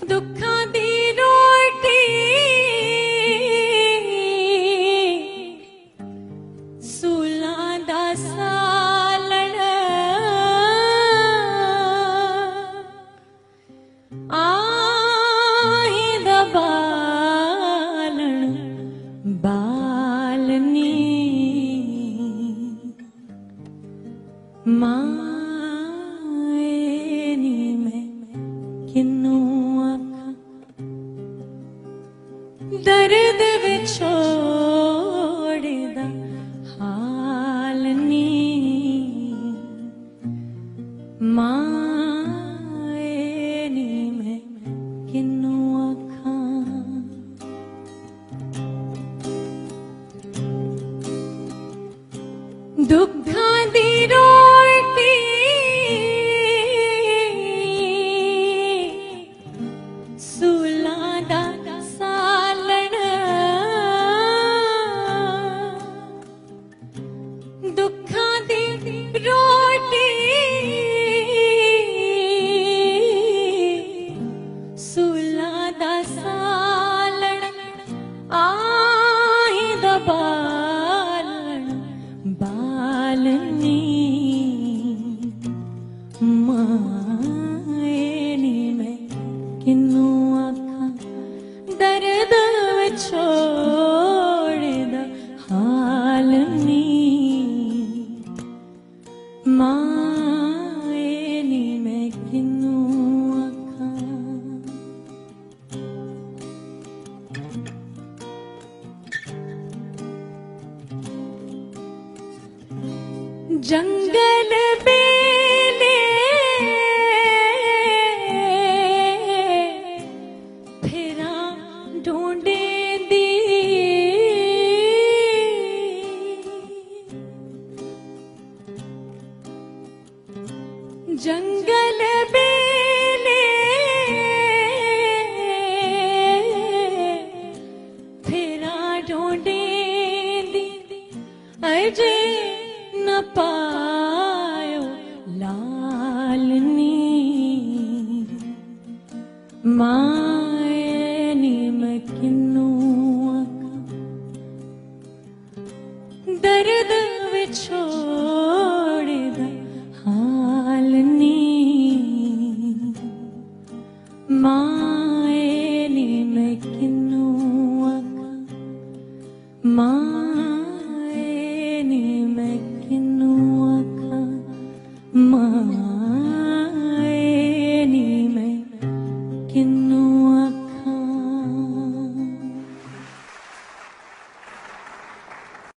दुखां दी रोटी सूलां दा सालण आहीं दा बालण बालनी माए नी मैं किन्नू आखां दर्द विछोड़दा हाल नी माए नी मैं किन्नू आखां दुखां दी रोटी सूलां दा सालण दुखां दी रोटी सूलां दा सालण आहीं दा बालण बालनी माए नी मैं किन्नू आखां दर्द विछोड़दा हाल नी माए नी मैं किन्नू आखां जंगल बेले फिरा ढूंढे दी जंगल बेले फिरा ढूंढे दी अजे न पायो लालनी माए नी मैं किन्नू आखां दर्द विछोड़दा हाल नी माए नी मैं किन्नू आखां माए नी मैं किन्नू आखां माए नी मैं किन्नू